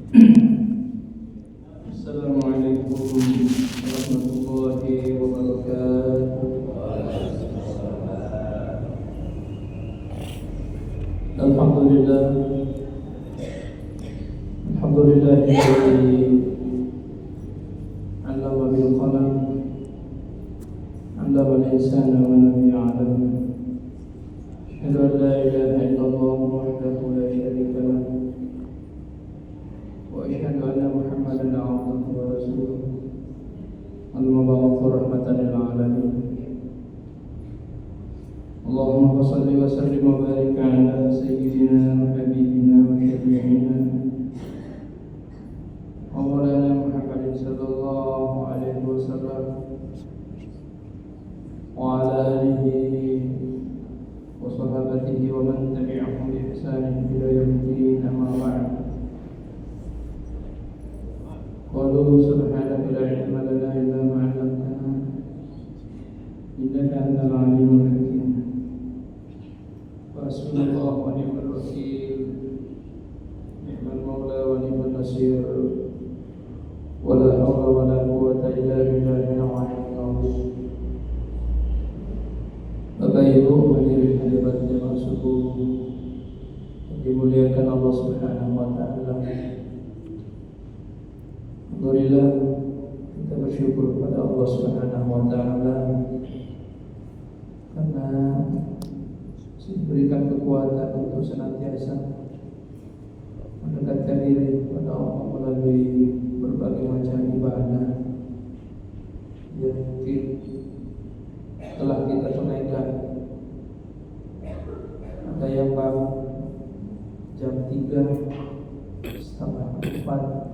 Assalamualaikum warahmatullahi wabarakatuh. Alhamdulillah, alhamdulillahilladzi 'allama bil qalam, 'allama al-insana ma lam ya'lam. Asyhadu an la ilaha illallah wahdahu la syarika lah. وأشهد أن محمدا عبده ورسوله المبعوث رحمة للعالمين. اللهم صل وسلم وبارك على سيدنا وحبيبنا وشفيعنا ومولانا محمد صلى الله عليه وسلم وعلى آله وصحابته ومن تبعهم بإحسان إلى يوم الدين. أما بعد. قالوا سبحانك لا علم لنا إلا ما علمتنا إنك أنت العليم الحكيم. وحسبنا الله ونعم الوكيل، نعم المولى ونعم النصير، ولا حول ولا قوة إلا بالله العلي العظيم. Bapak Ibu hadirin hadirat jemaah subuh dimuliakan Allah Subhanahu wa taala. Alhamdulillah, kita bersyukur kepada Allah Subhanahu wa taala karena diberikan kekuatan untuk senantiasa mendekatkan diri kepada Allah melalui berbagai macam ibadah yang mungkin telah kita tunaikan. Ada yang baru jam 3:30,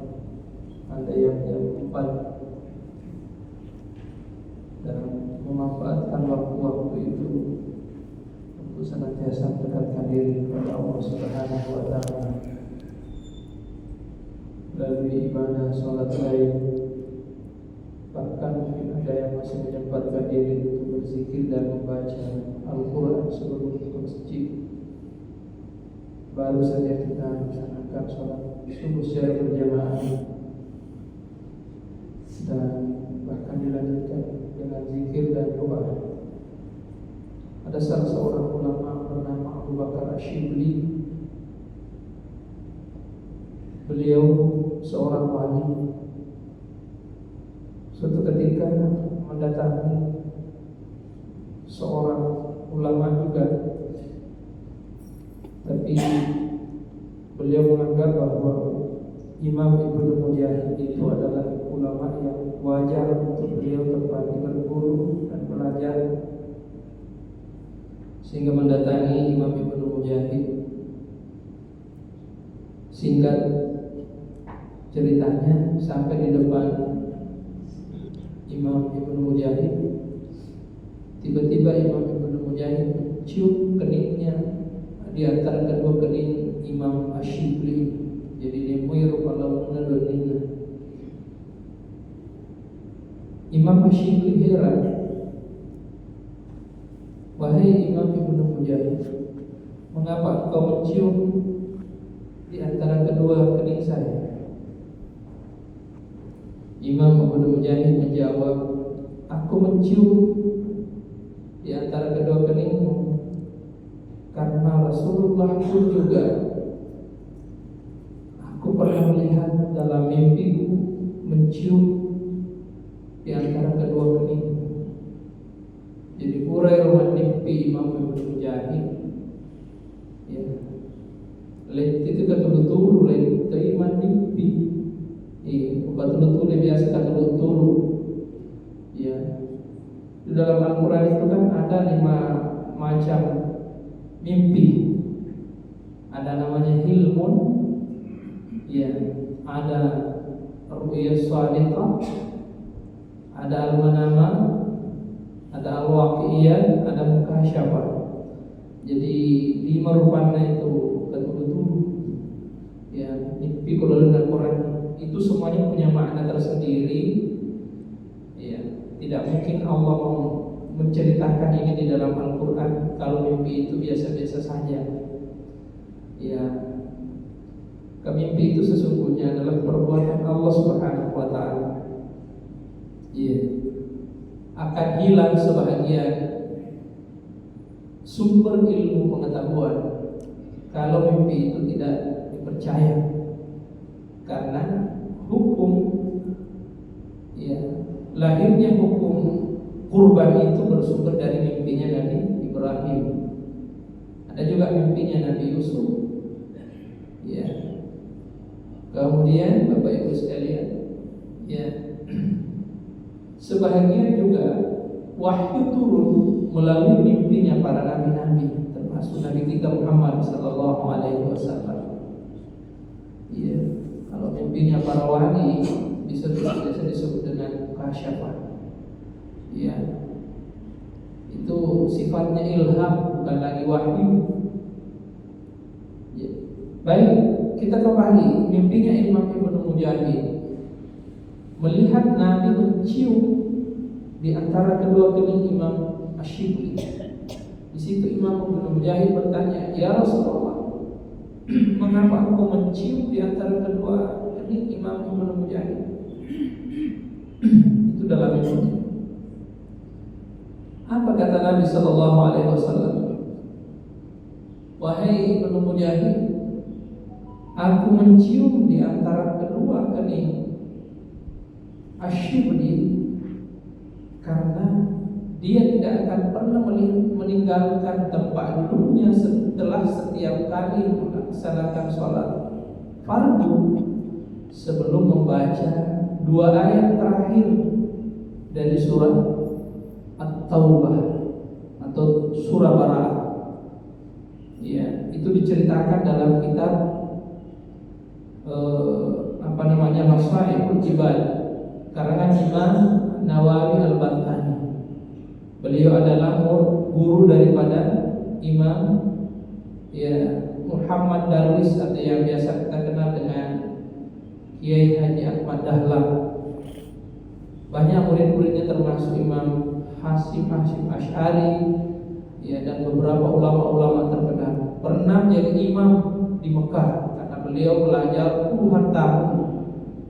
ada yang jam 4, dan memanfaatkan waktu-waktu itu untuk senantiasa mendekatkan diri kepada Allah Subhanahu wa taala melalui ibadah salat lain. Bahkan mungkin ada yang masih menyempatkan diri untuk berzikir dan membaca Al-Quran sebelum ke masjid. Baru saja kita melaksanakan salat subuh secara berjamaah dan bahkan dilanjutkan dengan zikir dan doa. Ada salah seorang ulama bernama Abu Bakar Ash-Shibli. Beliau seorang wali. Suatu ketika mendatangi seorang ulama juga, tapi beliau menganggap bahwa Imam Ibnu Mujahid itu adalah ulama yang wajar untuk beliau tempati berguru dan belajar, sehingga mendatangi Imam Ibnu Mujahid. Singkat ceritanya, sampai di depan Imam Ibnu Mujahid, tiba-tiba Imam Ibnu Mujahid mencium keningnya di antara kedua kening Imam Ash-Shibli. Jadi dimuir kalau menurunnya. Imam Ash-Shibli heran, wahai Imam Ibnu Mujahid, mengapa engkau mencium di antara kedua kening saya? Imam Ibnu Mujahid menjawab, aku mencium di antara kedua keningmu karena Rasulullah pun juga aku pernah melihat dalam mimpiku mencium di antara kedua kening. Jadi urai rumah mimpi Imam Ibnu Mujahid, ya, itu katulu-tulu lain terima mimpi. Katulu-tulu biasa katulu-tulu. Ya, di dalam Al-Quran itu kan ada 5 macam mimpi. Ada namanya hilmun, ya, ada ru'yah shadiqah, ada al-manama, ada al-waqi'iyah, ada mukasyafah. Jadi 5 rupanya itu katulu-tulu. Ya, mimpi kalau dalam Al-Quran itu semuanya punya makna tersendiri. Ya, tidak mungkin Allah mau menceritakan ini di dalam Al-Quran kalau mimpi itu biasa-biasa saja. Ya, mimpi itu sesungguhnya adalah perbuatan Allah Subhanahu wa taala. Iya. Akan hilang sebahagian sumber ilmu pengetahuan kalau mimpi itu tidak dipercaya. Karena hukum, ya, lahirnya hukum kurban itu bersumber dari mimpinya Nabi Ibrahim. Ada juga mimpinya Nabi Yusuf. Ya. Kemudian Bapak Ibu sekalian, ya, sebahagian juga wahyu turun melalui mimpinya para nabi-nabi, termasuk Nabi kita Muhammad sallallahu alaihi wasallam. Ya, kalau mimpinya para wali bisa disebut dengan kasyafah. Ya, itu sifatnya ilham, bukan lagi wahyu. Ya. Baik, kita kembali mimpinya Imam Ibnu Mujahid. Melihat Nabi mencium di antara kedua kening Imam Asyibli. Di situ Imam Ibnu Mujahid bertanya, "Ya Rasulullah, mengapa engkau mencium di antara kedua kening Imam Ibnu Mujahid?" Itu dalam mimpi. Apa kata Nabi sallallahu alaihi wasallam? "Wahai Ibnu Mujahid, aku mencium di antara kedua kening Asyibli karena dia tidak akan pernah meninggalkan tempat duduknya setelah setiap kali melaksanakan sholat fardu sebelum membaca dua ayat terakhir dari surah At-Taubah atau surah Bara'ah." Ya, itu diceritakan dalam kitab Masailul Ibad karangan Imam Nawawi Al-Bantani. Beliau adalah guru daripada Imam, ya, Muhammad Darwis atau yang biasa kita kenal dengan Kiai Haji Ahmad Dahlan. Banyak murid-muridnya termasuk Imam Hasyim Asy'ari, ya, dan beberapa ulama-ulama terkenal. Pernah jadi imam di Mekah karena beliau belajar puluhan tahun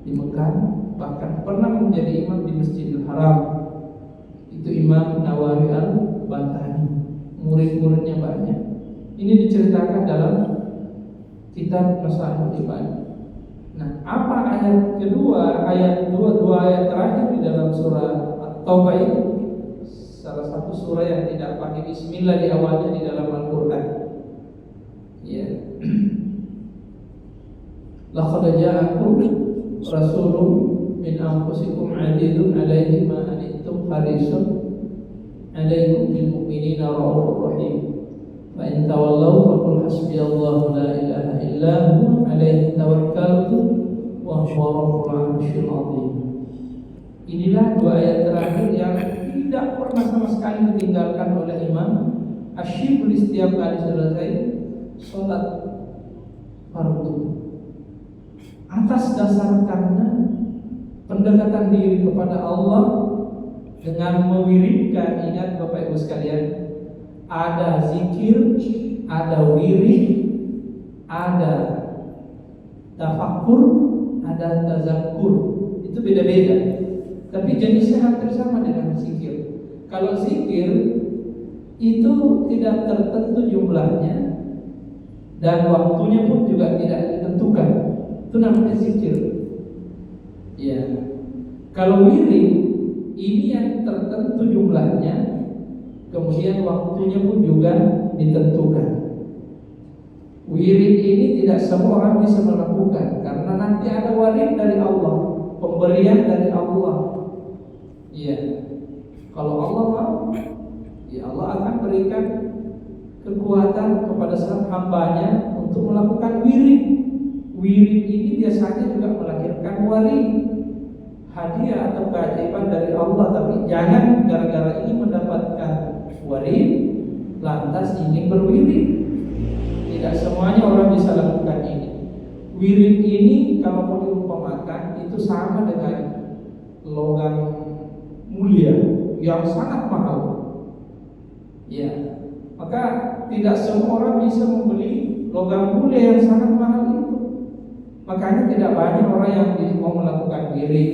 di Mekah, bahkan pernah menjadi imam di Masjidil Haram. Itu Imam Nawawi Al-Bantani. Murid-muridnya banyak. Ini diceritakan dalam kitab Masailul Ibad. Nah, apa ayat kedua, dua ayat terakhir di dalam surah At-Taubah itu? Salah satu surah yang tidak pakai bismillah di awalnya di dalam Al-Qur'an. Ya. Laqad ja'akum rasulun min anfusikum 'azizun 'alaihi ma anittum harisun 'alaikum bil mu'minina ra'ufur rahim. Fa in tawallaw faqul hasbiyallahu la ilaha illa huwa 'alaihi tawakkaltu wa huwa rabbul 'arsyil 'azim. Inilah dua ayat terakhir yang tidak pernah sama sekali ditinggalkan oleh Imam Asyibli setiap kali selesai sholat fardu. Atas dasar karena pendekatan diri kepada Allah dengan mewiridkan, ingat Bapak Ibu sekalian, ada zikir, ada wirid, ada tafakkur, ada tazakkur. Itu beda-beda, tapi jenisnya hampir sama dengan zikir. Kalau zikir itu tidak tertentu jumlahnya dan waktunya pun juga tidak ditentukan. Itu namanya zikir. Ya. Kalau wirid ini yang tertentu jumlahnya, kemudian waktunya pun juga ditentukan. Wirid ini tidak semua orang bisa melakukan karena nanti ada warid dari Allah, pemberian dari Allah. Iya. Kalau Allah mau, ya Allah akan berikan kekuatan kepada sang hambanya untuk melakukan wirid. Wirid ini biasanya juga melahirkan wali, hadiah atau keajaiban dari Allah. Tapi jangan gara-gara ini mendapatkan warid lantas ingin berwirid. Tidak semuanya orang bisa lakukan ini. Wirid ini kalau mau diumpamakan itu sama dengan logam mulia yang sangat mahal. Ya, maka tidak semua orang bisa membeli logam mulia yang sangat mahal itu. Makanya tidak banyak orang yang mau melakukan wirid.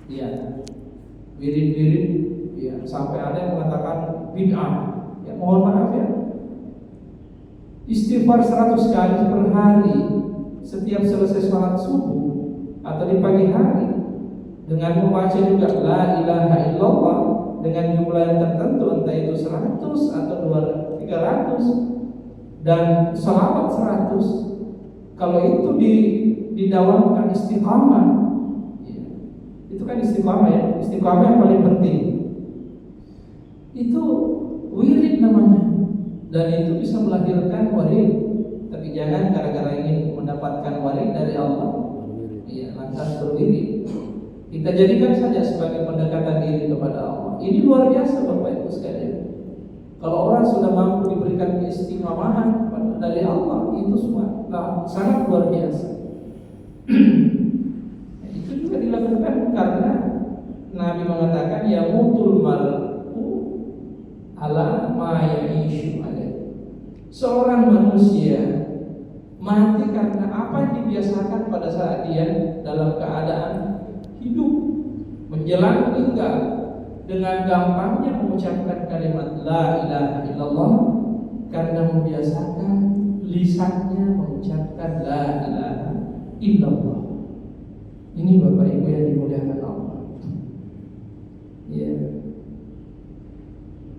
Ya, wirid-wirid, ya, sampai ada yang mengatakan bid'ah. Ya, mohon maaf ya. Istighfar 100 kali per hari setiap selesai sholat subuh atau di pagi hari, dengan membaca juga la ilaha illallah dengan jumlah yang tertentu, entah itu 100 atau 300, dan salawat 100. Kalau itu didawamkan istiqamah, ya, itu kan istiqamah ya, istiqamah yang paling penting. Itu wirid namanya, dan itu bisa melahirkan warid. Tapi jangan gara-gara ingin mendapatkan warid dari Allah, ya, lantas berwirid. Kita jadikan saja sebagai pendekatan diri kepada Allah. Ini luar biasa Bapak Ibu sekalian. Kalau orang sudah mampu diberikan keistiqomahan dari Allah, itu semua sangat luar biasa. Itu juga dilakukan karena Nabi mengatakan ya mutul mar'u ala ma ya'ishu alaih. Seorang manusia mati karena apa yang dibiasakan pada saat dia dalam keadaan hidup. Menjelang meninggal, dengan gampangnya mengucapkan kalimat la ilaha illallah karena membiasakan lisannya mengucapkan la ilaha illallah. Ini Bapak Ibu yang dimuliakan Allah. Ya.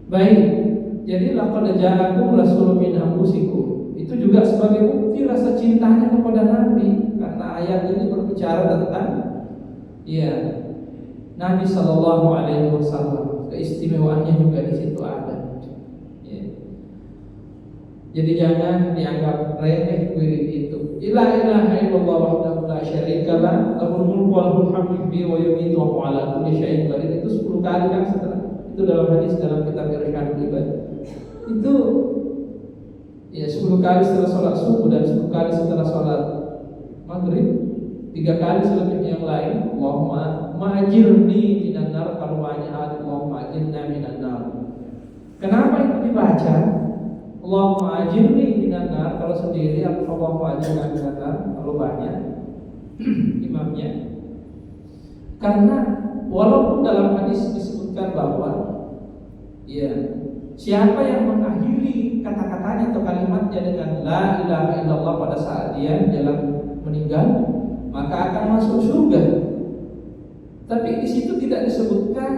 Baik, jadi laqad ja'akum rasulun min anfusikum. Itu juga sebagai bukti rasa cintanya kepada Nabi, karena ayat ini berbicara tentang Nabi Sallallahu Alaihi Wasallam. Keistimewaannya juga di situ ada. Ya. Jadi jangan dianggap remeh wirid itu. La ilaha illallah wahdahu la syarika lah, lahul mulku wa lahul hamdu wa yumiitu wa ala kulli syai'in qadir. Itu 10 kali kan setelah itu dalam hadis dalam kitab Irsyadul Ibad. Itu 10 kali setelah sholat subuh dan 10 kali setelah sholat maghrib. 3 kali selanjutnya yang lain, Allahumma ma'ajirni minan nar. Kalau banyak Allahumma ajirna minan nar. Kenapa itu dibaca Allahumma ajirni minan nar? Kalau sendiri Allahumma ajirna minan nar, kalau banyak imamnya. Karena walaupun dalam hadis disebutkan bahwa siapa yang mengakhiri kata-katanya atau kalimatnya dengan la ilaha illallah pada saat dia dalam meninggal, maka akan masuk surga. Tapi di situ tidak disebutkan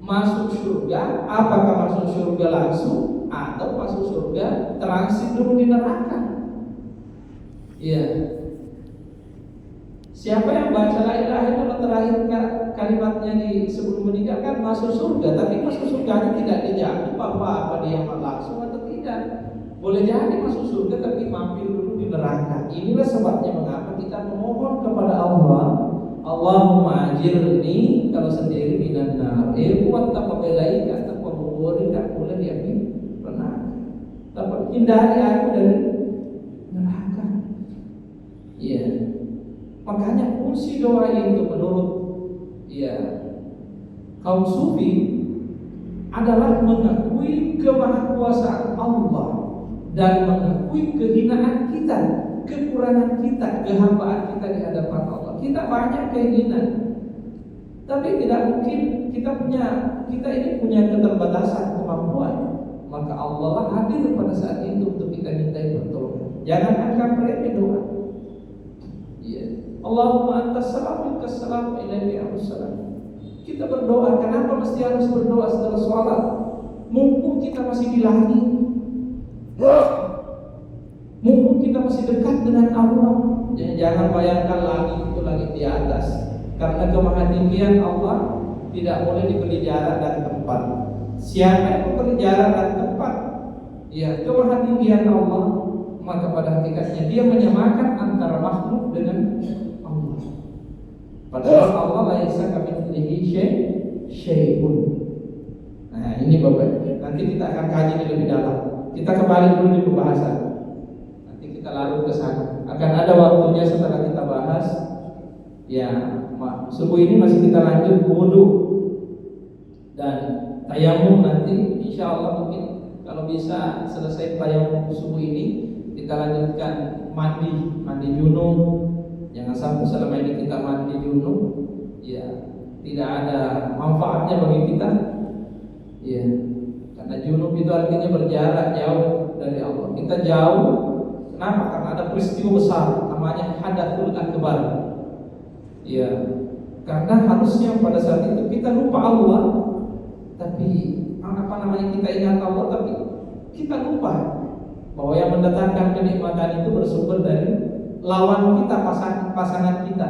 masuk surga, apakah masuk surga langsung atau masuk surga transit dulu di neraka. Siapa yang baca la ilaha illallah terakhir kalimatnya di sebelum meninggal kan masuk surga, tapi masuk surganya tidak dijamin bahwa apa dia langsung atau tidak. Boleh jadi masuk surga tapi mampir dulu di neraka. Inilah sebabnya mengapa kita memohon kepada Allah, Allahumma ajirni kalau sendiri minan nar. Buat taqabbalaika taqabbalaika boleh dia neraka. Dapat hindari aku dari neraka. Makanya fungsi doa itu menurut kaum sufi adalah mengakui kemahakuasaan Allah dan mengakui kehinaan kita, kekurangan kita, kehambaan kita di hadapan Allah. Kita banyak keinginan, tapi tidak mungkin kita ini punya keterbatasan kemampuan. Maka Allah lah hadir pada saat itu untuk kita mintai pertolongan. Jangan anggap remeh doa. Allahumma antas salam minkas salam ilaika assalam. Kita berdoa, kenapa mesti harus berdoa setelah sholat? Mumpung kita masih di langit, mumpung kita masih dekat dengan Allah. Jangan bayangkan langit itu langit di atas, karena kemahatinggian Allah tidak boleh diberi jarak dan tempat. Siapa yang memberi jarak dan tempat kemahatinggian Allah, maka pada hakikatnya dia menyamakan antara makhluk dengan Allah. Padahal Allah laisa kamitslihi syai'un. Nah, ini Bapak. Nanti kita akan kaji lebih dalam. Kita kembali dulu di pembahasan. Nanti kita larut ke sana. Akan ada waktunya setelah kita bahas. Subuh ini masih kita lanjut wudu dan tayamum. Nanti insya Allah mungkin kalau bisa selesai tayamum subuh ini, Kita lanjutkan mandi junub. Jangan sampai selama ini kita mandi junub, ya tidak ada manfaatnya bagi kita. Ya, karena junub itu artinya berjarak jauh dari Allah. Kita jauh, kenapa? Karena ada peristiwa besar namanya hadatsul akbar. Ya, karena harusnya pada saat itu kita lupa Allah, tapi kita ingat Allah, tapi kita lupa bahwa yang mendatangkan kenikmatan itu bersumber dari lawan kita, pasangan kita.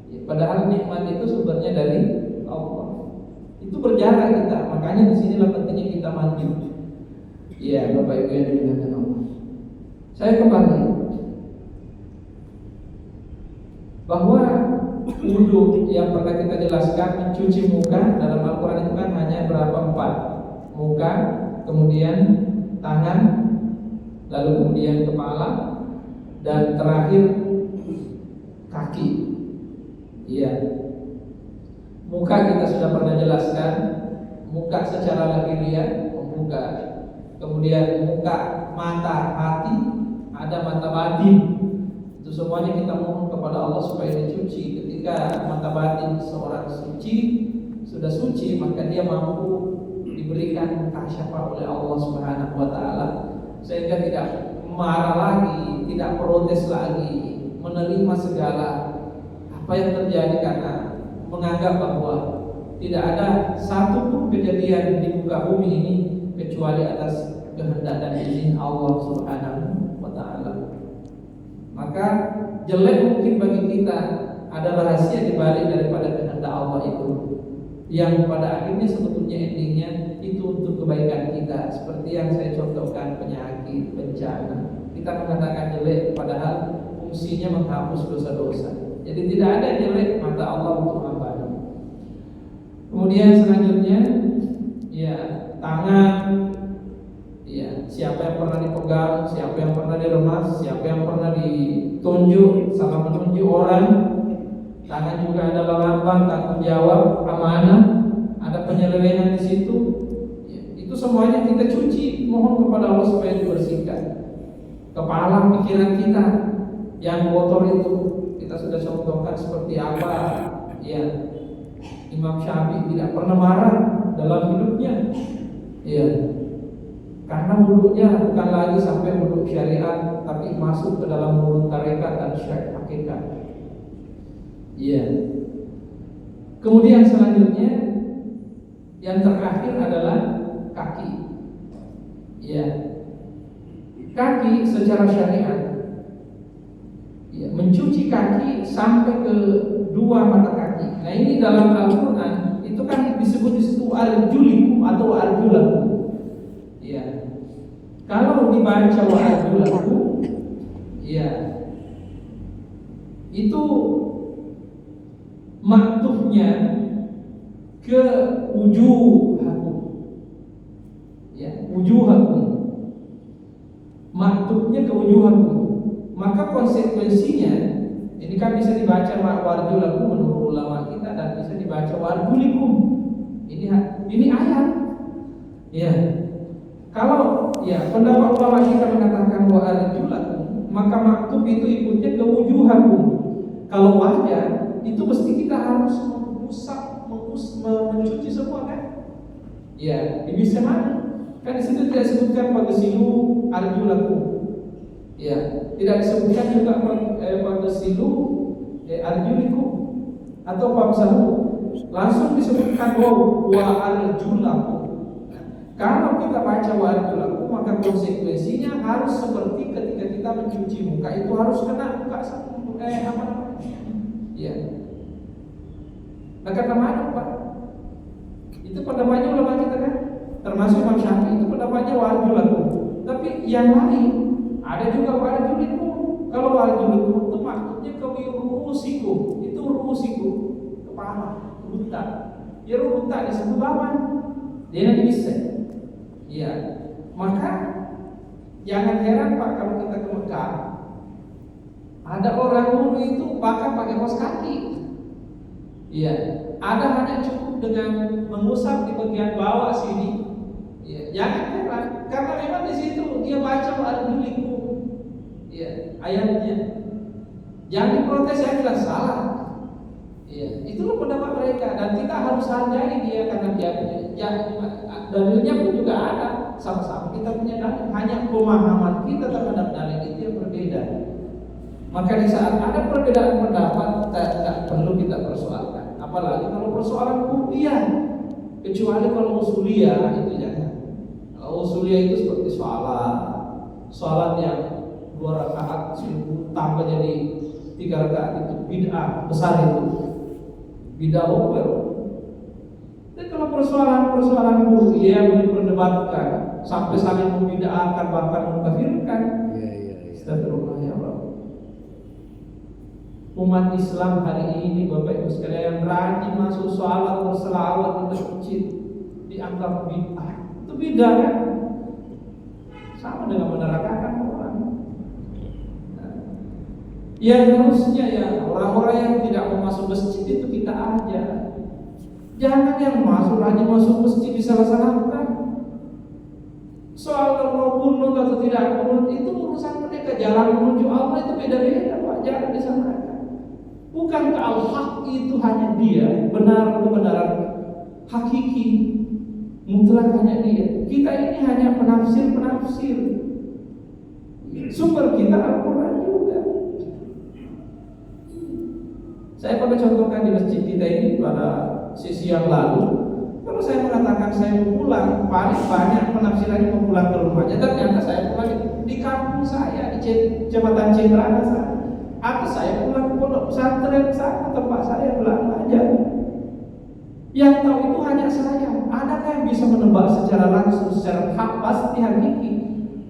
Ya, padahal nikmat itu sumbernya dari Allah. Itu berjarak kita, makanya disinilah pentingnya kita mandi. Ya, Bapak Ibu yang dimuliakan Allah. Saya kembali bahwa wudhu yang pernah kita jelaskan, mencuci muka dalam Al-Quran itu kan hanya berapa? 4. Muka, kemudian tangan, lalu kemudian kepala, dan terakhir kaki. Iya. Muka kita sudah pernah jelaskan, muka secara lahiriah, muka. Kemudian muka, mata, hati, ada mata batin. Itu semuanya kita mohon kepada Allah supaya dicuci. Ketika mata batin seorang sudah suci, maka dia mampu diberikan kasyafah oleh Allah Subhanahu wa taala, sehingga tidak marah lagi, tidak protes lagi, menerima segala apa yang terjadi, karena menganggap bahwa tidak ada satu pun kejadian di muka bumi ini kecuali atas kehendak dan izin Allah Subhanahu wa taala. Maka jelek mungkin bagi kita, ada rahasia di balik daripada kehendak Allah itu, yang pada akhirnya sebetulnya endingnya itu untuk kebaikan kita. Seperti yang saya contohkan, penyakit, bencana, kita mengatakan jelek padahal fungsinya menghapus dosa-dosa. Jadi tidak ada jelek mata Allah untuk hamba-Nya. Kemudian selanjutnya, ya, tangan. Ya, siapa yang pernah dipegang, siapa yang pernah diremas, siapa yang pernah ditunjuk, salah menunjuk orang. Tangan juga adalah lambang tanggung jawab, amanah, ada penyelewengan di situ. Ya, itu semuanya kita cuci, mohon kepada Allah supaya dibersihkan. Kepala, pikiran kita yang kotor itu kita sudah contohkan seperti apa. Ya, Imam Syafi'i tidak pernah marah dalam hidupnya. Ya, karena wudhunya bukan lagi sampai wudhu syariat, tapi masuk ke dalam wudhu tarekat dan syariat hakikat. Iya. Kemudian selanjutnya yang terakhir adalah kaki. Iya. Kaki secara syariat, ya, mencuci kaki sampai ke 2 mata kaki. Nah, ini dalam Al-Quran itu kan disebut di situ arjulikum atau arjulakum. Ya, kalau dibaca wa arjulakum, ya, itu maktufnya ke wujuhakum. Ya, wujuhakum. Maktufnya ke wujuhakum. Maka konsekuensinya ini kan bisa dibaca wa arjulakum menurut ulama kita, dan bisa dibaca wa arjulikum. Ini ayat. Ya. Kalau ya pendapat ulama kita mengatakan wa arjulakum, maka maktub itu ikutnya ke wujuhakum. Kalau wajah itu mesti kita harus mencuci semua kan? Ya, bisa mana? Kan di situ tidak disebutkan fagsilu arjulakum. Ya, tidak disebutkan juga fagsilu arjulikum atau famsahu. Langsung disebutkan wa arjulakum. Kalau kita baca wa arjulakum, maka konsekuensinya harus seperti ketika kita mencuci muka, itu harus kena muka ya. Nah, kata mana Pak? Itu pendapatnya ulama kita kan, termasuk Imam Syafi'i, itu pendapatnya wa arjulakum. Tapi yang lain ada juga wa arjulikum. Kalau wa arjulikum itu maksudnya ke ruusikum, itu ruusikum, kepala, runtak. Ya runtak disebut bawah, dia nanti bisa. Ya, maka jangan heran Pak kalau kita ke Mekah, ada orang wudhu itu bahkan pakai kaos kaki. Iya, ada hanya cukup dengan mengusap di bagian bawah sini. Iya, jangan heran karena memang di situ dia baca wa arjulikum. Iya, ayatnya. Jangan diprotes, yang jelas salah. Iya, itulah pendapat mereka dan kita harus hargai dia karena dia dalilnya pun juga ada, sama-sama kita punya dalil, hanya pemahaman kita terhadap dalil itu yang berbeda. Maka di saat ada perbedaan pendapat tidak perlu kita persoalkan, apalagi kalau persoalan kuliah, kecuali kalau usuliyah itu jangan. Kalau usuliyah itu seperti sholat yang 2 rakaat tambah jadi 3 rakaat itu bid'ah besar itu. Bid'ah akbar. Dan kalau persoalan kuliah yang diperdebatkan sampai saling membid'ahkan bahkan mengkafirkan. Astagfirullah ya Allah. Umat Islam hari ini Bapak Ibu sekalian yang rajin masuk sholat berselawat di masjid dianggap bid'ah. Itu bid'ah kan? Sama dengan menerakakan orang. Ya harusnya ya orang-orang yang tidak mau masuk masjid itu kita ajar. Jangan yang rajin masuk masjid disalah-salahkan. Soal mau kunut atau tidak kunut itu urusan mereka. Jalan menuju Allah itu beda-beda Pak, jangan disamakan. Bukankah al-haq itu hanya dia, benar kebenaran hakiki, mutlak hanya dia. Kita ini hanya penafsir. Sumber kita Al-Quran juga. Saya pernah contohkan di masjid kita ini pada sesi yang lalu. Kalau saya mengatakan saya mau pulang, paling banyak penafsirannya mau pulang ke rumahnya. Ternyata saya pulang di kampung saya, di Kecamatan Cendrana sana. Atau saya pulang ke pondok pesantren sana, tempat saya belajar. Yang tahu itu hanya saya. Adakah yang bisa menebak secara langsung, secara hak pasti hakiki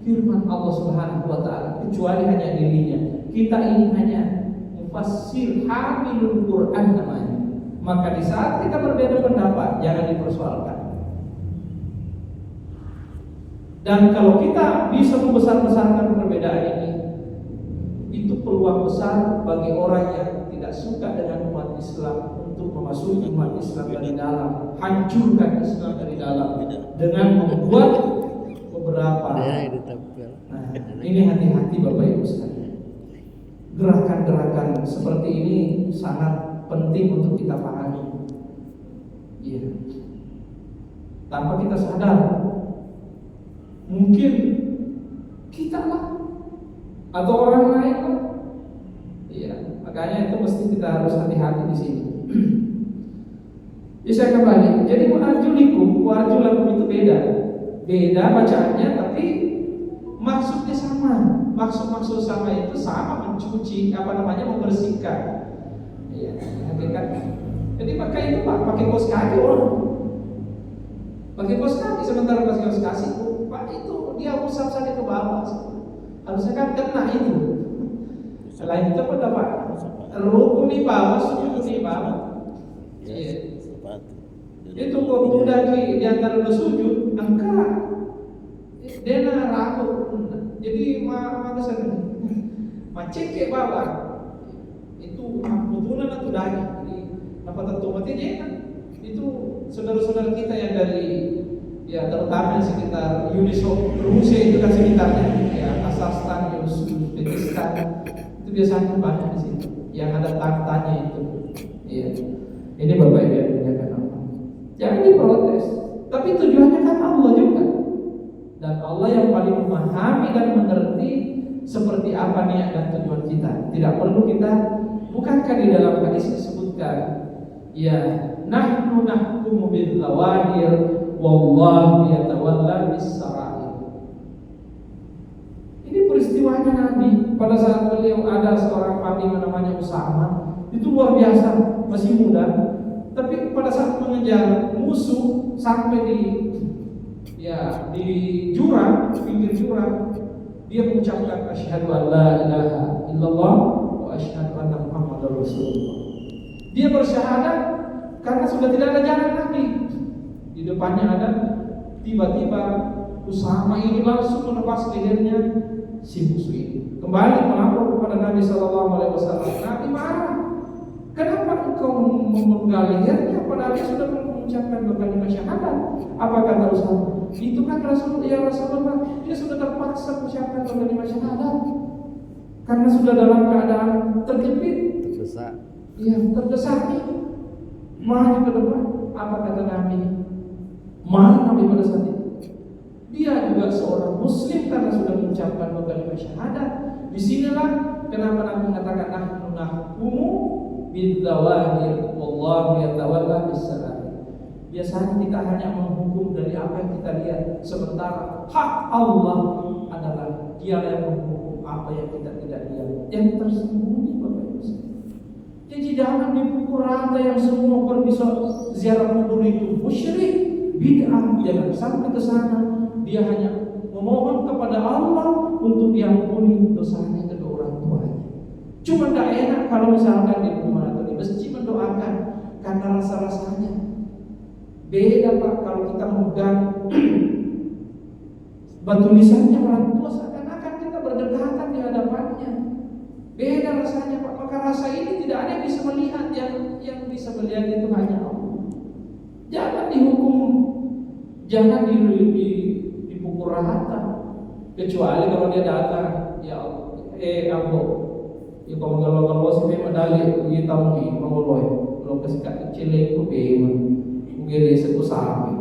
firman Allah Subhanahu wa taala kecuali hanya dirinya. Kita ini hanya mufassir hamilul Quran namanya. Maka di saat kita berbeda pendapat jangan dipersoalkan. Dan kalau kita bisa membesar-besarkan perbedaan ini, itu peluang besar bagi orang yang tidak suka dengan umat Islam untuk memasuki umat Islam dari dalam, hancurkan Islam dari dalam dengan membuat beberapa. Nah, ini hati-hati Bapak Ibu sekalian. Gerakan-gerakan seperti ini sangat penting untuk kita pahami. Iya. Tanpa kita sadar, mungkin kita lah atau orang lain lah. Iya, makanya itu mesti kita harus hati-hati di sini. Jadi saya kembali. Jadi mu'arjulikum, wa'arjulakum itu beda bacaannya, tapi maksudnya sama. Maksud sama itu sama, mencuci, membersihkan. Iya, hakikatnya. Jadi pakai itu Pak, pakai kaos kaki orang. Pakai kaos kaki sementara pakai kaos kaki, Pak itu dia usap saja ke bawah. Harusnya kan kena itu. Selain itu apa Pak? Rukun di bawah, sujud di bawah. Iya. Itu kok udah di antara dua sujud, angkat. Dena ragu. Jadi macet ke bawah. Itu kebetulan atau daging. Jadi apa tentu mati kan? Itu saudara-saudara kita yang dari ya terutama sekitar Uni Rusia itu kan sekitarnya, ya Kazakhstan, Uzbekistan itu biasanya banyak di situ yang ada taktanya itu. Iya. Ini Bapak Ibu yang dimuliakan Allah. Jangan diprotes, tapi tujuannya kan Allah juga. Dan Allah yang paling memahami dan mengerti seperti apa niat dan tujuan kita. Tidak perlu kita, bukankah di dalam hadis disebutkan, ya nahnu nahkumu bil zawahir wallahu yatawalla bis sarair. Ini peristiwanya Nabi pada saat beliau ada seorang panglima namanya Usama. Itu luar biasa, masih muda. Tapi pada saat mengejar musuh sampai di jurang, pinggir jurang, dia mengucapkan asyhadu an la ilaha illallah wa asyhadu anna muhammadar rasulullah. Dia bersyahadat karena sudah tidak ada jalan lagi. Di depannya ada, tiba-tiba Usama ini langsung menebas lehernya si musuh ini. Kembali melapor kepada Nabi SAW. Nabi marah. Kenapa engkau memenggal lehernya padahal dia sudah mengucapkan kalimat syahadat? Apa kata Usama? Itu kan Rasulullah, ya Rasulullah, dia sudah terpaksa mengucapkan kalimat syahadat. karena sudah dalam keadaan terjepit, Terdesak. ya terdesak, maju ke depan. Apa kata Nabi? Mana Nabi pada saat itu? Dia juga seorang Muslim karena sudah mengucapkan dua kalimat syahadat. Disinilah kenapa Nabi mengatakan nahnu nahkumu bidzawahir wallahu yatawalla bis-sarair. Biasanya kita hanya menghukum dari apa yang kita lihat, sementara hak Allah adalah Dia yang menghukum apa yang kita tidak lihat, yang tersembunyi, Bapak Ibu sekalian. Jadi jangan dipukul rata yang semua pergi ziarah kubur itu musyrik, bid'ah. Jangan sampai ke sana. Dia hanya memohon kepada Allah untuk diampuni dosanya kedua orang tuanya. Cuma tidak enak kalau misalkan di rumah atau di masjid mendoakan karena rasa-rasanya beda, Pak. Kalau kita memegang batu nisannya orang tua, seakan-akan kita berdekatan di hadapannya. Beda rasanya, Pak. Maka rasa ini tidak ada yang bisa melihat, yang bisa melihat itu hanya Allah. Jangan dihukum, jangan dipukul rata. Kecuali kalau dia datang, ya Allah, ya kalau sih medali kita mengoloi, kalau kesekat kecil itu bagaimana? Mungkin satu sapi.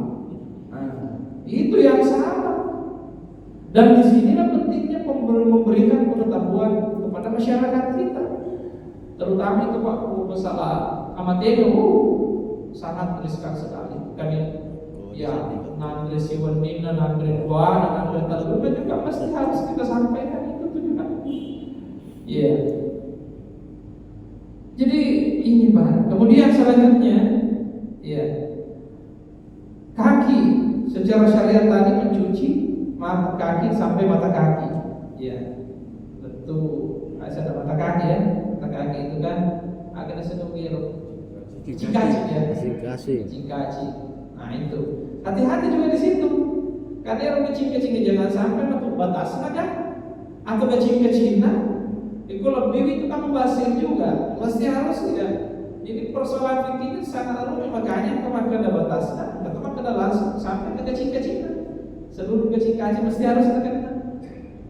Nah, itu yang salah. Dan di sinilah pentingnya memberikan pengetahuan kepada masyarakat kita, terutama itu Pak masalah amateno sangat riskan sekali. Kan ya nandre siwanina, nandre doa, nandre talbun juga mesti harus kita sampaikan itu juga. Ya. Jadi ini Pak. Kemudian selanjutnya, ya, kaki secara syariat tadi mencuci mata kaki sampai mata kaki. Ya, tentu ada mata kaki ya. Mata kaki itu kan agak sedikit cikaci ya. Cikaci. Nah itu. Hati-hati juga di situ. Karena orang kecil-kecil jangan sampai masuk batas kan? Atau kecil-kecil kalau lebih itu kan membasir juga. Pasti harus ya. Jadi persoalan fikih sangat rumit, makanya kemakan ada batasnya, atau kena langsung sampai ke kecil-kecil. Seluruh kecil-kecil mesti harus terkena.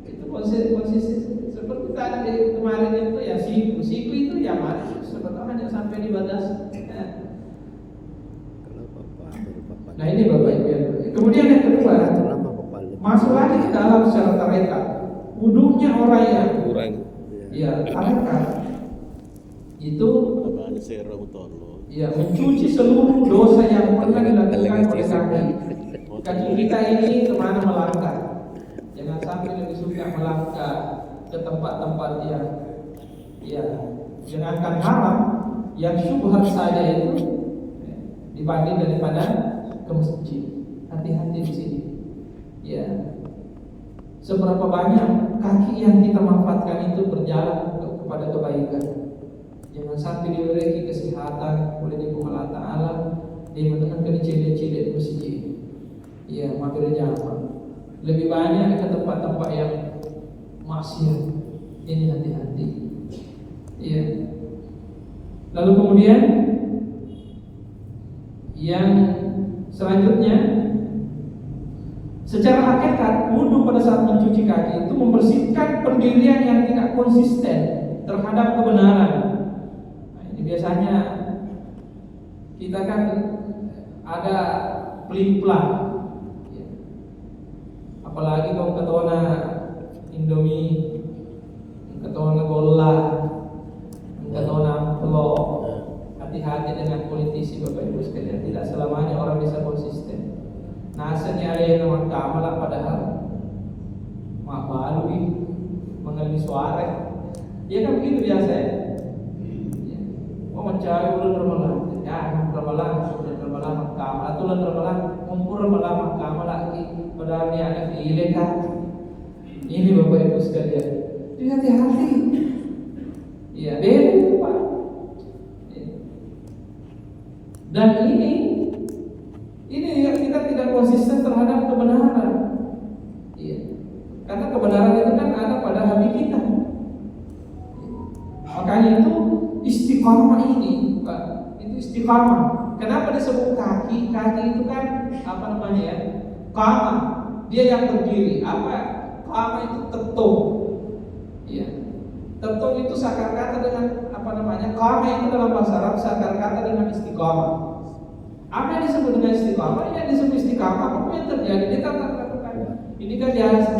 Itu konsisten seperti tadi kemarin itu ya siku itu ya mana sebetulnya hanya sampai di batas. Nah ini Bapak Ibu. Kemudian yang kedua, masuk lagi ke dalam secara tarekat. Wudunya orang yang ya tarekat itu ya mencuci seluruh dosa yang pernah dilakukan oleh kaki. Kaki kita ini kemana melangkah? Jangan sampai lebih suka melangkah ke tempat-tempat yang ya jangankan haram, yang syubhat saja itu dibanding daripada ke masjid. Hati-hati di sini. Ya. Seberapa banyak kaki yang kita manfaatkan itu berjalan kepada kebaikan. Jangan sampai diberi kesehatan oleh Allah Ta'ala dia menekankan cili-cili di masjid. Ya, mampir jangan. Lebih banyak ke tempat-tempat yang maksiat. Ini hati-hati. Ya. Lalu kemudian yang selanjutnya, secara hakikat wudu pada saat mencuci kaki itu membersihkan pendirian yang tidak konsisten terhadap kebenaran. Nah, ini biasanya kita kan ada peliplah, ya. Apalagi kalau ketona Indomie, ketona gola, ketona telur. Hati-hati dengan politisi Bapak Ibu sekalian. Tidak selamanya orang bisa konsisten. Nasanya ada yang namanya kamalah padahal baru mengalami suara. Dia kan begitu biasa ya. Mau mencari ulang ramalan, ya ramalan kamal atau ulang ramalan ngumpul ramalan kamal lagi. Padahal dia ada ilegal. Ini Bapak Ibu sekalian. Jadi hati-hati. Ya beda itu Pak. Dan ini kita tidak konsisten terhadap kebenaran. Iya. Karena kebenaran itu kan ada pada hati kita. Makanya itu istiqamah ini, Pak. Itu istiqamah. Kenapa disebut kaki? Kaki itu kan apa namanya ya? Qamah. Dia yang berdiri. Apa? Qamah itu teguh. Iya. Tentu itu sakar kata dengan qama itu dalam bahasa Arab sakar kata dengan istiqamah. Apa yang disebut dengan istiqamah? Yang disebut istiqamah apa yang terjadi dia tetap lakukan. Ini kan biasa.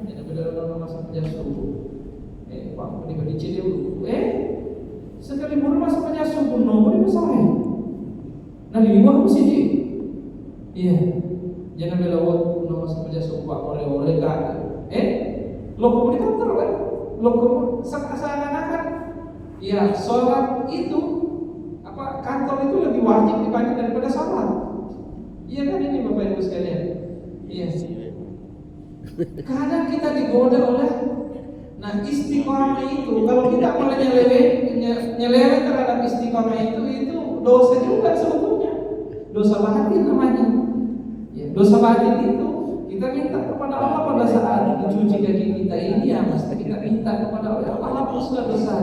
Ini benar-benar masa penjasuh. Pak ini dicili dulu. Sekali baru masa penjasuh pun nomor itu salah. Nah liwah mesti di. Iya. Jangan bela waktu masa penjasuh Pak oleh kan. Lo komunikator kan? Lo seakan-akan ya sholat itu kantor itu lebih wajib dibanding daripada sholat. Iya kan ini Bapak Ibu sekalian. Iya. Kadang kita digoda oleh istiqomah itu. Kalau kita mulai nyeleweng terhadap istiqomah itu dosa juga sebetulnya. Dosa batin namanya. Ya, dosa batin itu kita minta kepada Allah pada saat mencuci kaki kita ini mesti kita minta kepada Allah hapuslah dosa.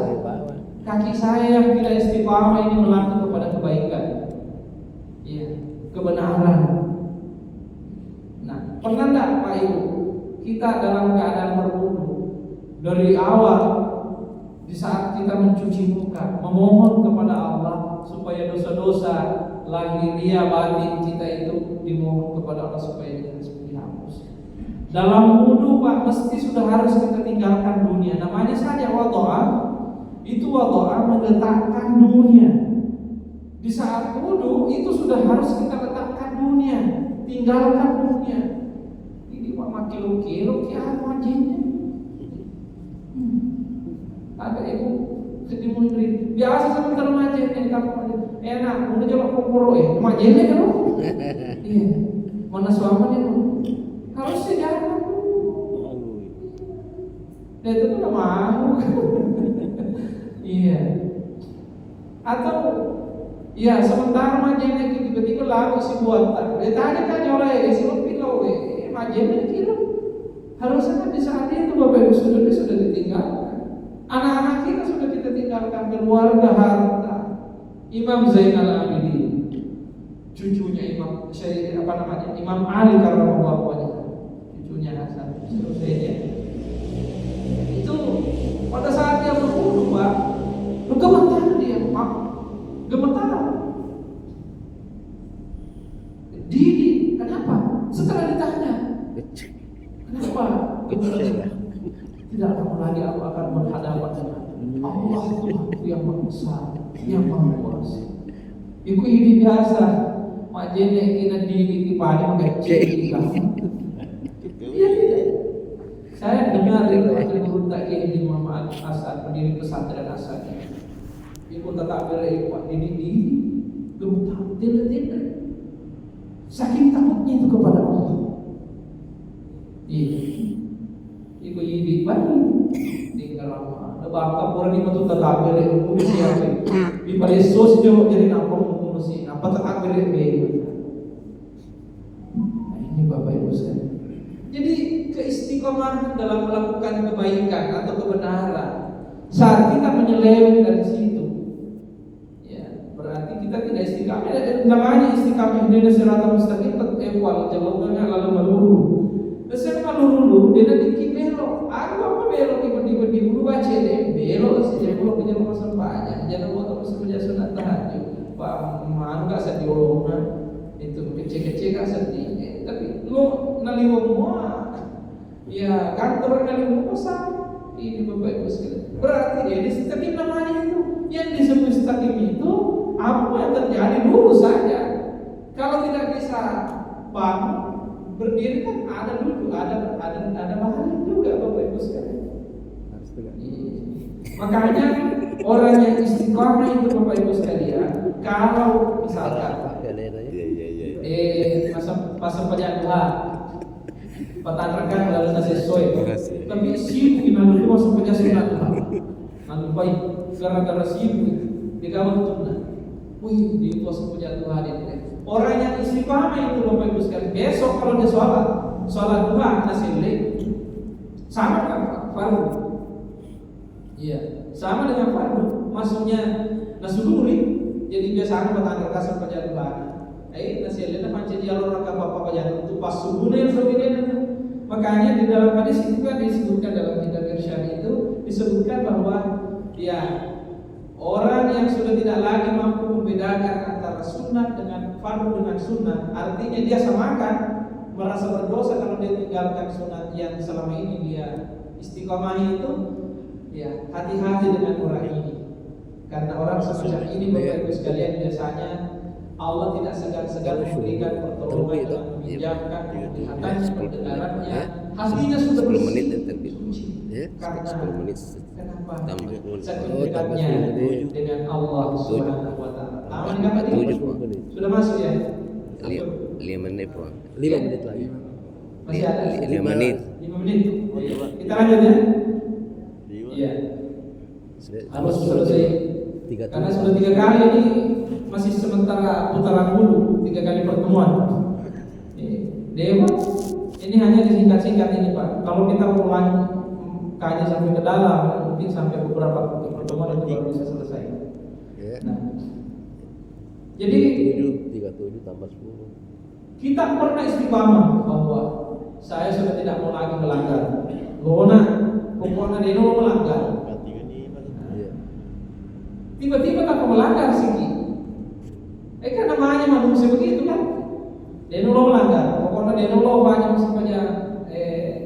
Kaki saya yang tidak istiqamah ini melangkah kepada kebaikan, ya, kebenaran. Nah, pernah tak Pak Ibu kita dalam keadaan berwudu dari awal di saat kita mencuci muka memohon kepada Allah supaya dosa-dosa lahiriah batin kita itu dimohon kepada Allah supaya dihapus. Dalam wudu Pak mesti sudah harus kita tinggalkan dunia. Namanya saja wadu'a. Itu wadu'a meletakkan dunia. Di saat wudu itu sudah harus kita letakkan dunia, tinggalkan dunia. Ini Pak makilo-kilo kian wajibnya. Ada ibu sedih murid biasa sebentar remaja yang kamu enak, udah jawab kokoro majene kan? Iya. Mana suamanya tuh? Harusnya jangan. Dan itu udah mau. Iya. Atau ya sementara majene tiba-tiba lalu si buatan. Tadi kan oleh si pilau majene kilo. Harusnya kan di saat itu Bapak Ibu sudah ditinggalkan. Anak-anak kita sudah kita tinggalkan, keluarga, harta. Imam Zainal Abidin, cucunya Imam Imam Ali karramallahu wajhahu, cucunya Hasan, seterusnya. Itu pada saat dia berwudu Pak, gemetar dia, Pak, gemetar. Didi, kenapa? Setelah ditanya, kenapa? Tidak lama lagi aku akan berhadapan dengan Allah Tuhan yang maha besar, yang maha kuasa. Iku ini biasa, majene kena di pada mengecil kan. Iya tidak. Saya dengar dari guru takiyah di Muhammad Asad, pendiri pesantren Asad. Iku tetap berikut di gemetar, tidak. Saking takutnya itu kepada Allah. Iya. Iku yidi bani tinggal lama. Bapa pura ni matu tetap beri umur siapa? Di pada sos jauh jadi nampak umur si. Apa tetap beri beri. Ini Bapak Ibu sekalian. Jadi keistiqomahan dalam melakukan kebaikan atau kebenaran saat kita menyeleweng dari situ, ya berarti kita tidak istiqamah. Namanya istiqamah di siratal mustaqim ewal jawabannya lalu melulu. Terus malulu dia nanti belok. Aku apa belok tiba-tiba di bulu baca deh belok saja belok punya pasal banyak. Jangan buat apa saja sunat tahajud. Pak mana nggak sedih orang itu kecil-kecil kan sedih. Tapi lo naliwo semua. Ya kantor naliwo pasal. Ini Bapak Ibu sekalian. Berarti dia istiqim namanya itu. Yang disebut istiqim itu apa yang terjadi dulu saja. Kalau tidak bisa bangun berdiri kan ada dulu, ada bahan juga Bapak Ibu sekalian. Makanya orang yang istiqomah itu Bapak Ibu sekalian, kalau misalkan masa penjaduhan petanakan lalu sesuai, tapi sibuk lalu masuk penjasuhan, lalu baik gara-gara sibuk dikawal tuna, wih di masuk penjatuhan ini. Orang yang istiqamah itu Bapak Ibu sekalian, besok kalau dia sholat duha nasilih sama dengan fardu. Iya, sama dengan fardu. Maksudnya nasuduri. Jadi biasanya petang kasar penjaduhan. Nasilihnya pancen jalur raka bapak penjaduhan itu pas subuhnya yang sebelumnya. Makanya di dalam hadis itu kan disebutkan dalam kitab Irsyad itu disebutkan bahwa ya orang yang sudah tidak lagi mampu membedakan antara sunat dengan fardu dengan sunat, artinya dia samakan, merasa berdosa kalau dia tinggalkan sunat yang selama ini dia istiqomahi itu. Ya, hati-hati dengan orang ini. Karena orang semacam ini Bapak Ibu sekalian biasanya Allah tidak segan-segan memberikan pertolongan dengan meminjamkan penglihatannya, pendengarannya, hatinya sudah bersuci. Karena kenapa? Saking dekatnya dengan Allah Subhanahu wa taala. Aman kan tadi? Sudah masuk ya? 5 menit Pak. 5 menit lagi. Masih ada? 5 menit. 5 menit. Kita lanjut ya? Iya. Harus selesai. Karena sudah 3 kali ini masih sementara putaran dulu, 3 kali pertemuan. Dewa, ini hanya disingkat-singkat ini Pak. Kalau kita ulangi kaji sampai ke dalam, mungkin sampai beberapa pertemuan itu baru bisa selesai. Nah, jadi 37 tambah 10. kita pernah istiqamah bahwa saya sudah tidak mau lagi melanggar. Lona, pokoknya dia mau melanggar. Tiba-tiba tak melanggar sih. Kan namanya manusia begitu kan. Dia nulo melanggar. Pokoknya dia nulo banyak saja.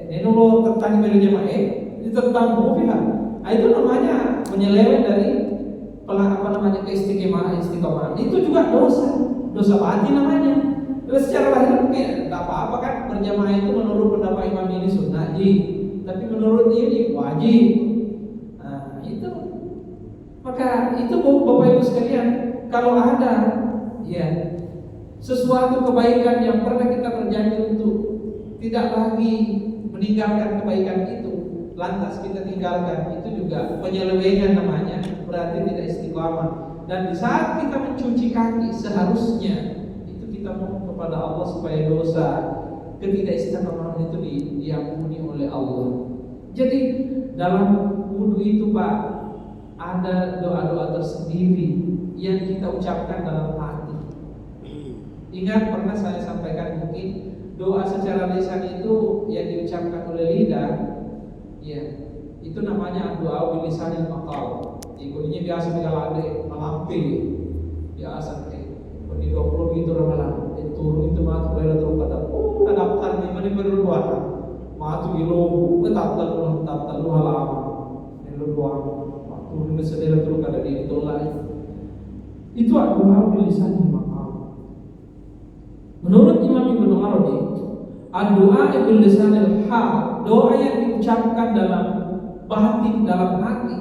Dia nulo tentang jemaah. Itu tentang mufilah. Itu namanya menyeleweng dari istiqomah. Itu juga dosa batin namanya. Terus secara lahir mungkin tidak apa-apa kan, berjamaah itu menurut pendapat Imam ini sunnah, tapi menurut dia ini wajib. Nah itu, maka itu Bapak Ibu sekalian, kalau ada ya sesuatu kebaikan yang pernah kita berjanji untuk tidak lagi meninggalkan kebaikan itu, lantas kita tinggalkan, itu juga penyelewengan namanya, berarti tidak istiqamah. Dan di saat kita mencuci kaki seharusnya itu kita mohon kepada Allah supaya dosa ketidakistiqomahan itu diampuni oleh Allah. Jadi dalam wudu itu Pak, ada doa-doa tersendiri yang kita ucapkan dalam hati. Ingat pernah saya sampaikan mungkin doa secara lisan itu yang diucapkan oleh lidah, ya itu namanya doa bil lisanil maqal. Ikutnya biasa digalade malampi, biasa di 20 itu ramalan, turun itu matu lera terus kata, daftar ni mana berdua, matu gilo, daftar lu halama, lu dua, turun di sedera terus kata di tolak. Itu doa bil lisanil maqal. Menurut Imam Ibnu Arabi, doa bil lisanil hal, doa yang diucapkan dalam batin, dalam hati,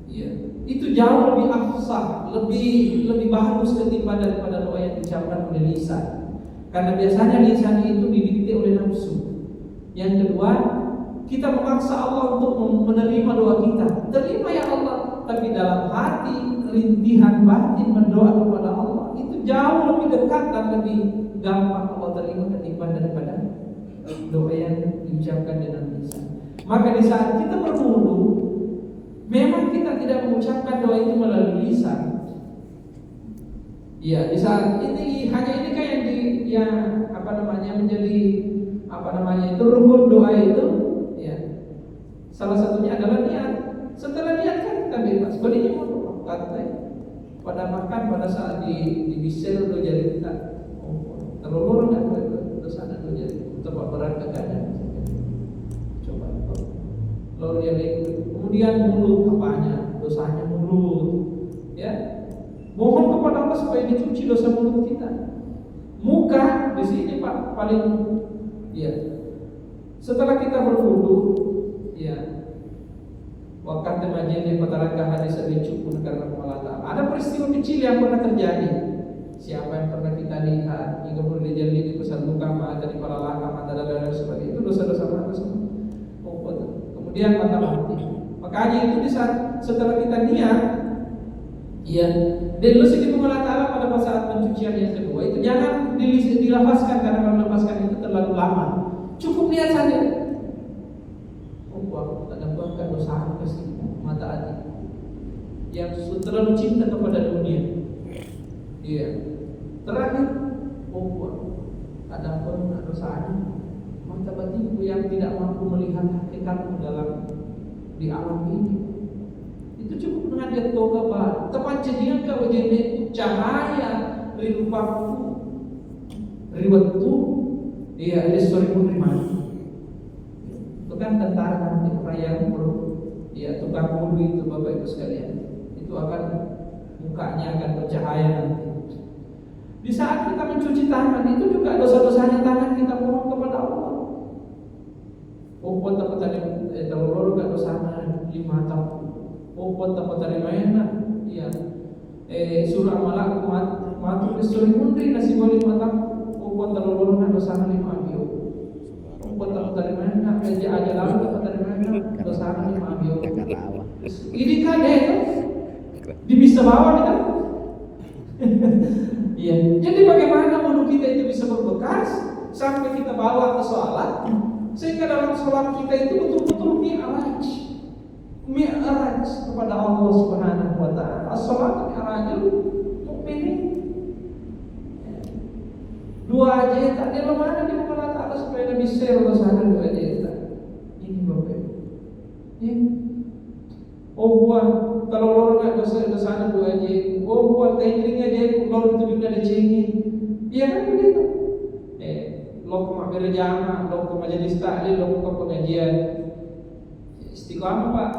ya, itu jauh lebih afsah, lebih bagus ketimbang daripada doa yang diucapkan oleh lisan. Karena biasanya lisan itu didikte oleh nafsu. Yang kedua, kita memaksa Allah untuk menerima doa kita. Terima ya Allah, tapi dalam hati rintihan batin berdoa kepada Allah itu jauh lebih dekat dan lebih gampang Allah terima ketimbang daripada doa yang diucapkan dengan lisan. Maka di saat kita berwudu, memang kita tidak mengucapkan doa itu melalui lisan. Ya, di saat ini hanya ini kan yang menjadi itu rukun doa itu, ya. Salah satunya adalah niat. Setelah niat kan kita bebas. Bodinya mau doa, pada makan pada saat di bisel do jari kita. Terlalu enggak terus ada do jari tempat berat kagak. Coba. Lalu dia kemudian mulut apanya? Dosanya mulut. Ya. Mohon kepada Allah supaya dicuci dosa mulut kita. Muka di sini Pak paling ya. Setelah kita berwudu, ya. Waktu majene pataraka hadis dicukun karena Allah Ta'ala. Ada peristiwa kecil yang pernah terjadi. Siapa yang pernah kita lihat jika boleh dijalin di pesan luka mata di kepala laka mata dan sebagainya itu dosa-dosa mata semua. Kemudian mata mati. Makanya itu di saat setelah kita niat, ya, dan sedikit Allah Ta'ala pada saat pencucian yang kedua itu jangan dilafazkan karena kalau dilafazkan itu terlalu lama. Cukup niat saja. Aku tak dapatkan dosa apa sih mata hati yang terlalu cinta kepada dunia. Iya. Terakhir, ada pun dosanya martabat itu yang tidak mampu melihat hakikat dalam di alam ini. Itu cukup dengan dia toga ba tepat jadian ka wajene cahaya rilupaku riwatu dia sorry mati. Itu kan tentara nanti perayaan bro. Ya tukang mudu itu Bapak Ibu sekalian. Itu akan mukanya akan bercahaya nanti. Di saat kita mencuci tangan itu juga dosa-dosanya tangan kita mohon kepada Allah. Opon dapat tadi terlalu gak dosana 5 tahun. Opon dapat tadi mainan. Iya. Surah malak matu suri mundri nasi boleh matang. Opon terlalu gak dosana 5 bio. Opon dapat tadi mainan. Aja lalu dapat tadi mainan dosana 5 bio. Ini kan di bisa bawa kita. Iya. Jadi bagaimana wudhu kita itu bisa berbekas sampai kita bawa ke sholat, sehingga dalam sholat kita itu betul-betul mi'raj kepada Allah Subhanahu wa taala. As-shalatu mi'rajul mukminin. Dua aja tak ada lemana di muka Allah Ta'ala supaya Nabi share dosa dua aja. Ini Bapak. Ya. Oh buat kalau orang nggak dosa dua aja. Oh buat tailing aja kalau itu juga ada cengeng. Iya kan begitu. Lo ke berjamaah, lo ke majelis taklim, lo ke pengajian. Istiqamah Pak.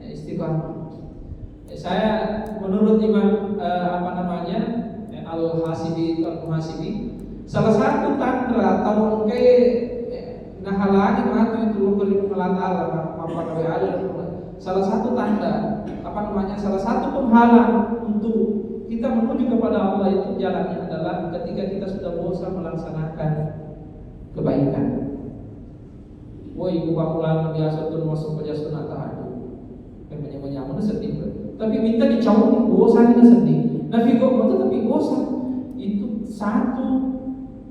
Istiqamah. Saya menurut Imam Al-Hasibi, salah satu tanda atau nahalani matu itu lo perlu melatala apa ada. Salah satu tanda salah satu penghalang untuk kita menuju kepada Allah itu jalannya adalah ketika kita sudah bosan melaksanakan kebaikan. Woi, ibu bakulan biasa tuh masuk kerja sunat tahajud. Banyak mana sedih. Tapi minta dicautin bosan kita sedih. Nabi kok tapi bosan. Itu satu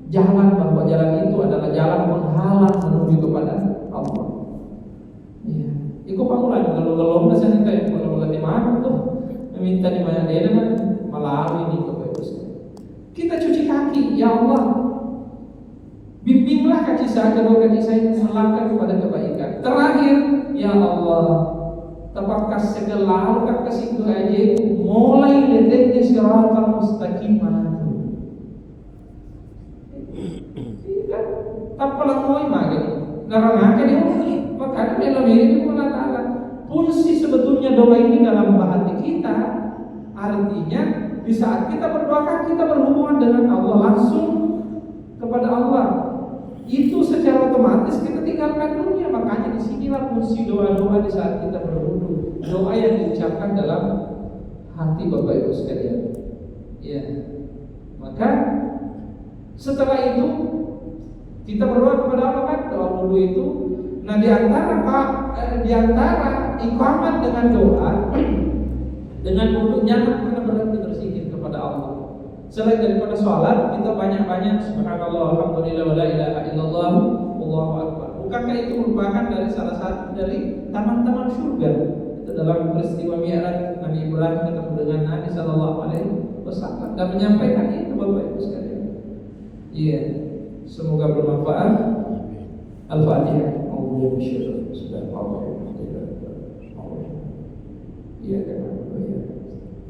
jalan bahwa jalan itu adalah jalan menghalang menuju kepada Allah. Iya. Iku pangulan kalau rasanya kayak kalau latih mana tuh minta di mana dia kan malah ini Bapak Ibu. Kita cuci kaki, ya Allah. Bimbinglah kaki saya melangkah kepada kebaikan. Terakhir, ya Allah, tepatkah segala langkah ke situ aja mulai letaknya siratal mustaqimah. Kan tapalang moy mage. Narangake dia makanya dalam ini mengatakan fungsi sebetulnya doa ini dalam hati kita. Artinya di saat kita berdoa kita berhubungan dengan Allah langsung kepada Allah. Itu secara otomatis kita tinggalkan dunia. Makanya disinilah fungsi doa-doa di saat kita berwudu. Doa yang diucapkan dalam hati Bapak Ibu sekalian. Ya. Maka setelah itu kita berdoa kepada Allah kan doa wudu itu. Nah di antara iqamat dengan doa dengan wudu jangan pernah berhenti berzikir kepada Allah. Selain daripada sholat, kita banyak-banyak subhanallah, alhamdulillah, wa la ilaha illallah, Allahu akbar. Bukankah itu merupakan dari salah satu dari taman-taman surga? Itu dalam peristiwa Mi'raj Nabi Ibrahim ketemu dengan Nabi sallallahu alaihi wasallam dan menyampaikan itu Bapak Ibu sekalian. Iya, semoga bermanfaat. Al-Fatihah. Allahu bisyirah. Subhanallah. Iya kan?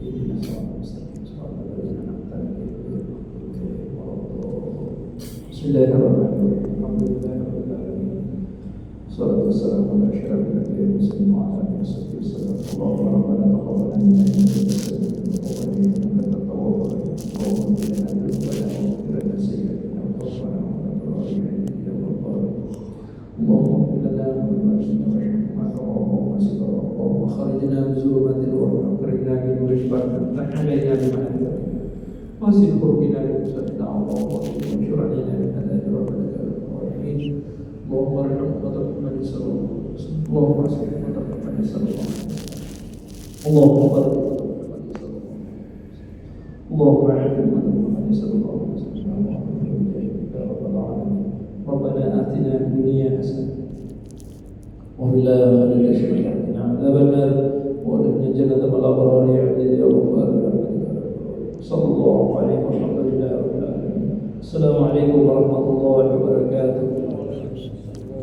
Ini masalah mustaqim. Bismillahirrahmanirrahim. Alhamdulillahirabbil alamin. Wassalatu wassalamu ala asyrafil anbiya'i wa sallam wa ala alihi wasallam. Allahumma rabbana taqabbal minna innaka antat tawwabur rahim. Allahumma inna nas'aluka an sayyi'atina wa tawaffana wa taqabbal ya rabbal Allahumma lana wa lana wa Allahumma kharijna min zulumatil wahmi wa akhrijna min nuril iman wa hadina liman hadayta. Wasil qulubina li sadda Allah wa syur'ina min hadhihi rabbika al-alamin. Allahumma rahmat Muhammad sallallahu alaihi wasallam. Allahumma salli ala Muhammad sallallahu alaihi wasallam. Allahumma barik ala Muhammad sallallahu alaihi wasallam. Allahumma ahdi Muhammad sallallahu alaihi wasallam. Ya rabbal alamin. Rabbana atina fid dunya hasanah wa fil akhirati hasanah wa qina adzaban nar wa adkhilna jannata ma'al abrar ya ghafur. Sallallahu alaihi wa sallam. Assalamualaikum warahmatullahi wabarakatuh.